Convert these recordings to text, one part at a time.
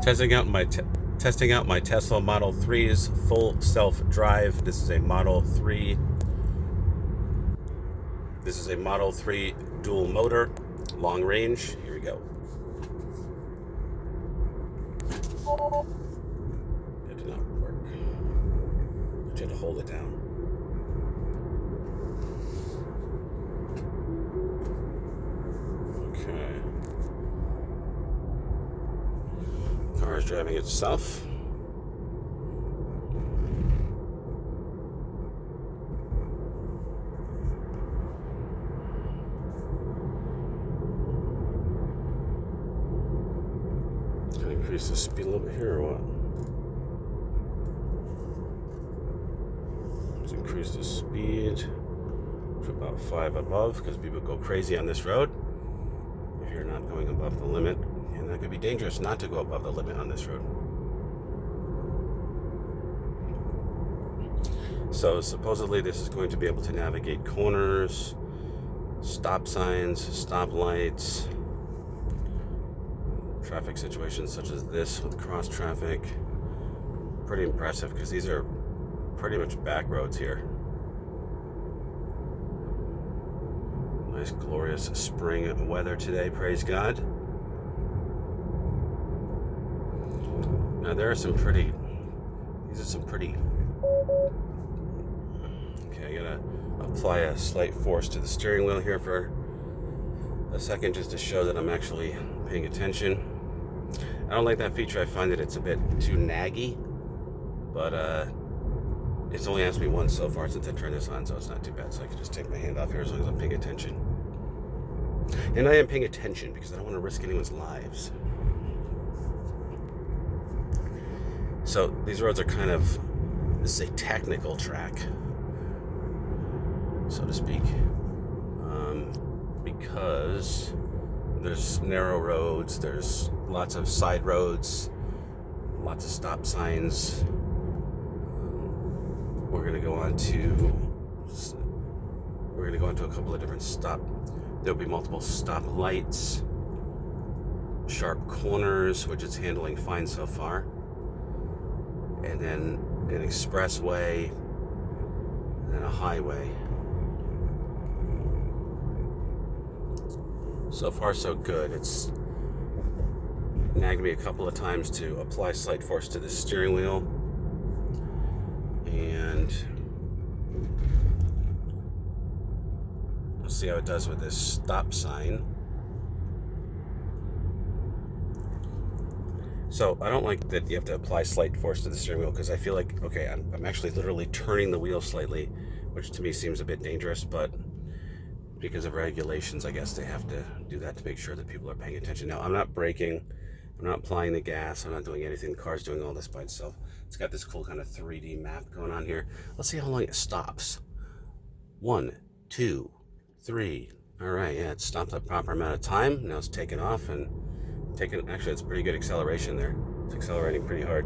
Testing out my Tesla Model 3's full self-drive. This is a Model 3 dual motor, long range. Here we go. It did not work. You had to hold it down. Okay. Car is driving itself. Can I increase the speed a little bit here or what? Let's increase the speed to about 5 above, because people go crazy on this road if you're not going above the limit. And that could be dangerous not to go above the limit on this road. So supposedly this is going to be able to navigate corners, stop signs, stop lights, traffic situations such as this with cross traffic. Pretty impressive, because these are pretty much back roads here. Nice glorious spring weather today, praise God. Now these are some pretty, okay, I gotta apply a slight force to the steering wheel here for a second just to show that I'm actually paying attention. I don't like that feature. I find that it's a bit too naggy, but it's only asked me once so far since I turned this on, so it's not too bad. So I can just take my hand off here as long as I'm paying attention. And I am paying attention because I don't want to risk anyone's lives. So these roads are kind of, this is a technical track, so to speak, because there's narrow roads, there's lots of side roads, lots of stop signs. We're going to go on to a couple of different there'll be multiple stop lights, sharp corners, which it's handling fine so far, and then an expressway, and then a highway. So far so good. It's nagged me a couple of times to apply slight force to the steering wheel, and we'll see how it does with this stop sign. So I don't like that you have to apply slight force to the steering wheel, because I feel like, okay, I'm actually literally turning the wheel slightly, which to me seems a bit dangerous, but because of regulations, I guess they have to do that to make sure that people are paying attention. Now, I'm not braking, I'm not applying the gas, I'm not doing anything. The car's doing all this by itself. It's got this cool kind of 3D map going on here. Let's see how long it stops. 1, 2, 3. All right, yeah, it stopped a proper amount of time. Now it's taken off and actually, it's pretty good acceleration there. It's accelerating pretty hard.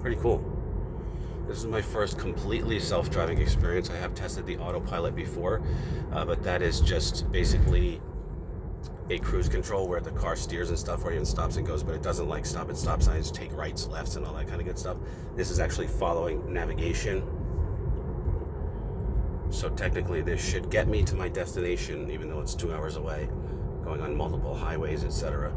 Pretty cool. This is my first completely self-driving experience. I have tested the autopilot before, but that is just basically a cruise control where the car steers and stuff, or even stops and goes, but it doesn't like stop and stop signs, take rights, lefts, and all that kind of good stuff. This is actually following navigation. So technically this should get me to my destination, even though it's 2 hours away, going on multiple highways, etc.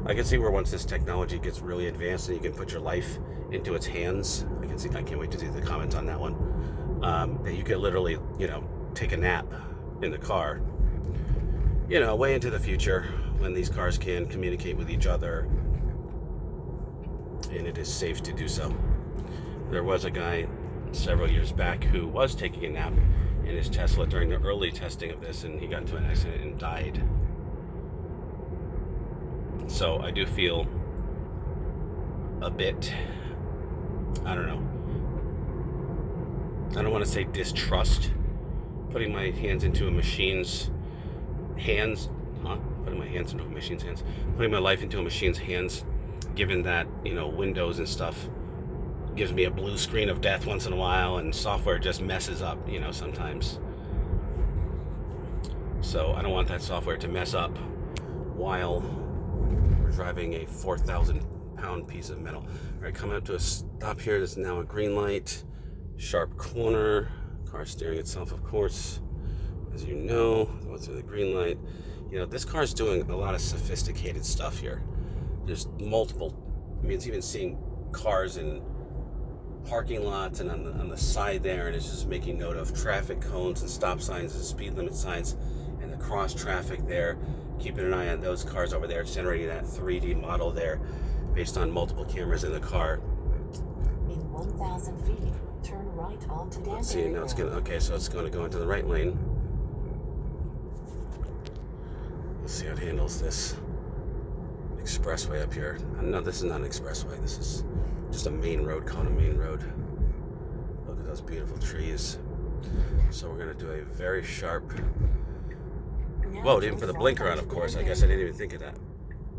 I can see where once this technology gets really advanced and you can put your life into its hands, I can't wait to see the comments on that one, that you can literally, take a nap in the car, way into the future when these cars can communicate with each other and it is safe to do so. There was a guy several years back who was taking a nap in his Tesla during the early testing of this, and he got into an accident and died. So I do feel a bit, I don't want to say distrust putting my hands into a machine's hands, putting my life into a machine's hands, given that, Windows and stuff gives me a blue screen of death once in a while, and software just messes up, sometimes. So I don't want that software to mess up while we're driving a 4,000-pound piece of metal. All right, coming up to a stop here. There's now a green light, sharp corner, car steering itself, of course, as you know, go through the green light. You know, this car is doing a lot of sophisticated stuff here. There's multiple, I mean, it's even seeing cars in parking lots and on the side there, and it's just making note of traffic cones and stop signs and speed limit signs and the cross traffic there, keeping an eye on those cars over there. It's generating that 3D model there based on multiple cameras in the car. In 1,000 feet, turn right onto Danbury. Let's see, now it's gonna, okay, so it's gonna go into the right lane. Let's see how it handles this expressway up here. No, this is not an expressway. This is just a main road, calling a main road. Look at those beautiful trees. So we're gonna do a very sharp. Whoa, didn't put the blinker on, of course. I guess I didn't even think of that.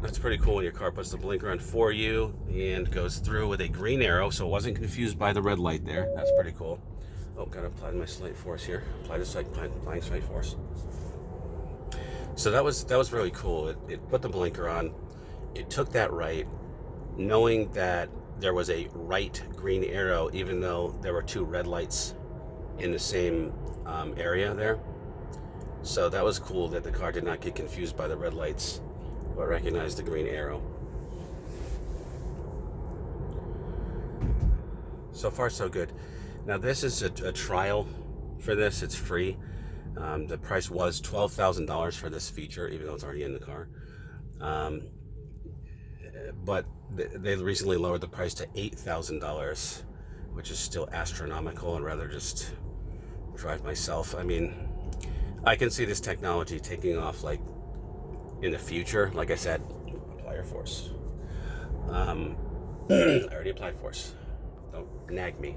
That's pretty cool when your car puts the blinker on for you and goes through with a green arrow, so it wasn't confused by the red light there. That's pretty cool. Oh, gotta apply my slight force here. Applying slight force. So that was really cool. It put the blinker on. It took that right, knowing that there was a right green arrow, even though there were two red lights in the same area there. So that was cool that the car did not get confused by the red lights, but recognized the green arrow. So far, so good. Now this is a trial for this. It's free. The price was $12,000 for this feature, even though it's already in the car. But they recently lowered the price to $8,000, which is still astronomical, and rather just drive myself. I mean, I can see this technology taking off like in the future. Like I said, apply your force. I already applied force. Don't nag me.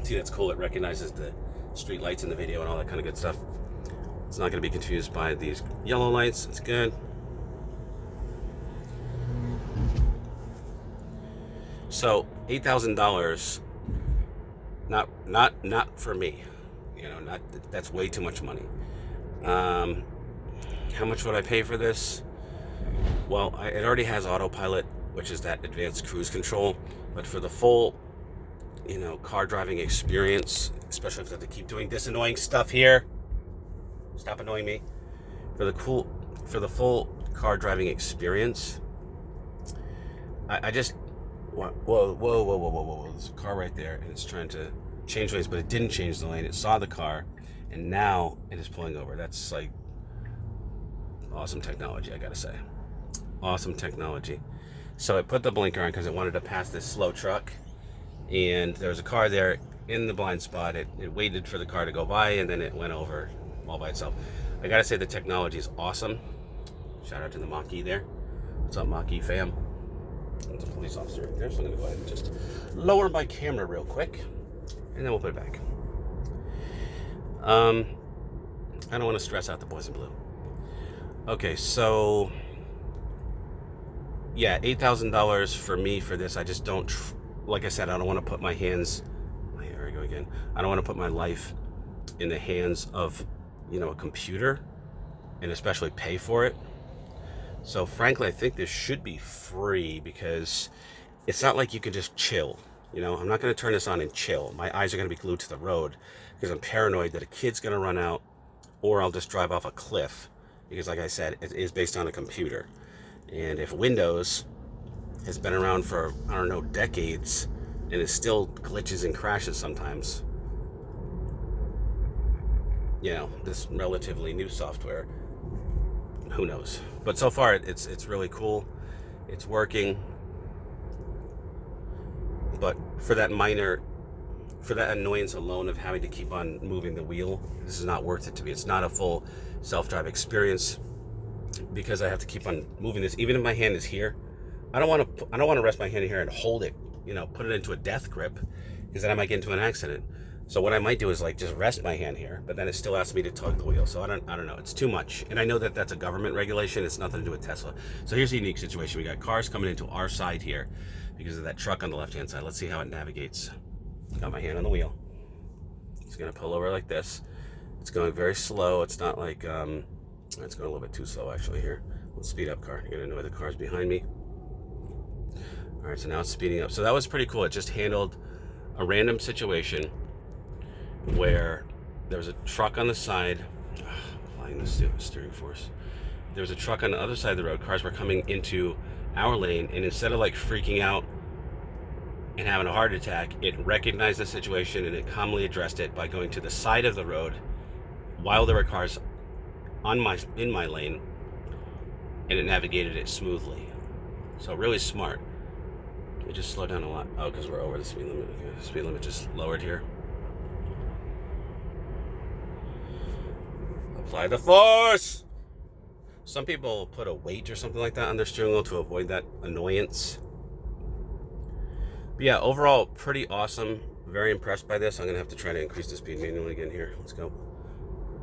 See, that's cool. It recognizes the street lights in the video and all that kind of good stuff. It's not going to be confused by these yellow lights. It's good. So $8,000, not for me. You know, that's way too much money. How much would I pay for this? Well, it already has autopilot, which is that advanced cruise control. But for the full, you know, car driving experience, especially if I have to keep doing this annoying stuff here. Stop annoying me. For the full car driving experience, I just. Whoa. There's a car right there, and it's trying to change lanes, but it didn't change the lane. It saw the car, and now it is pulling over. That's like awesome technology, I gotta say. Awesome technology. So it put the blinker on because it wanted to pass this slow truck, and there was a car there in the blind spot. It waited for the car to go by, and then it went over all by itself. I gotta say the technology is awesome. Shout out to the Mach-E there. What's up, Mach-E fam? There's a police officer right there, so I'm gonna go ahead and just lower my camera real quick, and then we'll put it back. I don't want to stress out the boys in blue. Okay, so yeah, $8,000 for me for this. I just don't, like I said, I don't want to put my hands. Here we go again. I don't want to put my life in the hands of, you know, a computer, and especially pay for it. So frankly, I think this should be free because it's not like you can just chill. You know, I'm not going to turn this on and chill. My eyes are going to be glued to the road because I'm paranoid that a kid's going to run out, or I'll just drive off a cliff because, like I said, it is based on a computer. And if Windows has been around for, I don't know, decades, and it still glitches and crashes sometimes, you know, this relatively new software, who knows? But so far, it's really cool. It's working. But for that annoyance alone of having to keep on moving the wheel, this is not worth it to me. It's not a full self-drive experience because I have to keep on moving this. Even if my hand is here, I don't want to rest my hand here and hold it, you know, put it into a death grip, because then I might get into an accident. So what I might do is like just rest my hand here, but then it still asks me to tug the wheel. So I don't know. It's too much. And I know that that's a government regulation. It's nothing to do with Tesla. So here's a unique situation. We got cars coming into our side here because of that truck on the left-hand side. Let's see how it navigates. Got my hand on the wheel. It's going to pull over like this. It's going very slow. It's not like It's going a little bit too slow actually here. Let's speed up, car. You're gonna annoy the cars behind me. All right, so now it's speeding up. So that was pretty cool. It just handled a random situation where there was a truck on the side, applying the steering force. There was a truck on the other side of the road. Cars were coming into our lane, and instead of like freaking out and having a heart attack, it recognized the situation and it calmly addressed it by going to the side of the road while there were cars in my lane, and it navigated it smoothly. So really smart. It just slowed down a lot. Oh, because we're over the speed limit. Okay. The speed limit just lowered here. Apply the force! Some people put a weight or something like that on their steering wheel to avoid that annoyance. But yeah, overall, pretty awesome. Very impressed by this. I'm going to have to try to increase the speed manually again here. Let's go.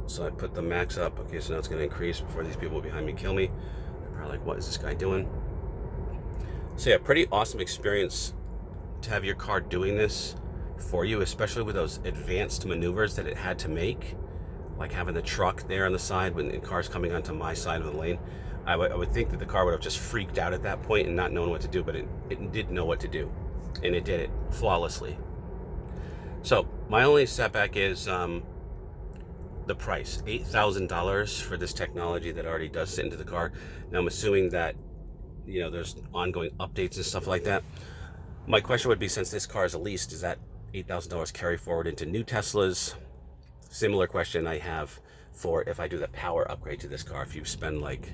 So I put the max up. Okay, so now it's going to increase before these people behind me kill me. They're probably like, what is this guy doing? So yeah, pretty awesome experience to have your car doing this for you, especially with those advanced maneuvers that it had to make, like having the truck there on the side when the car's coming onto my side of the lane. I would think that the car would have just freaked out at that point and not known what to do, but it did know what to do, and it did it flawlessly. So my only setback is the price, $8,000 for this technology that already does sit into the car. Now I'm assuming that, you know, there's ongoing updates and stuff like that. My question would be, since this car is leased, does that $8,000 carry forward into new Teslas? Similar question I have for if I do the power upgrade to this car. If you spend like,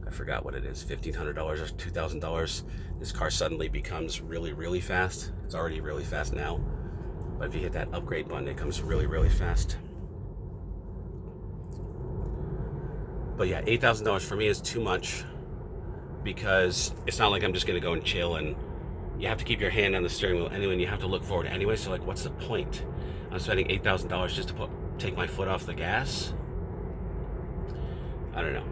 I forgot what it is, $1,500 or $2,000, this car suddenly becomes really, really fast. It's already really fast now, but if you hit that upgrade button, it comes really, really fast. But yeah, $8,000 for me is too much, because it's not like I'm just going to go and chill, and you have to keep your hand on the steering wheel anyway, and you have to look forward anyway. So like, what's the point? I'm spending $8,000 just to take my foot off the gas. I don't know.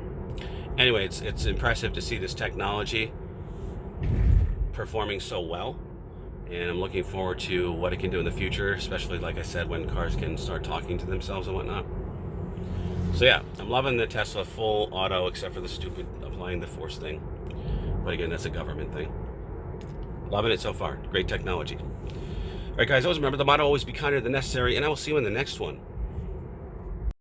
Anyway, it's impressive to see this technology performing so well, and I'm looking forward to what it can do in the future, especially, like I said, when cars can start talking to themselves and whatnot. So yeah, I'm loving the Tesla full auto, except for the stupid applying the force thing. But again, that's a government thing. Loving it so far. Great technology. All right, guys, always remember, the motto, always be kinder than necessary, and I will see you in the next one.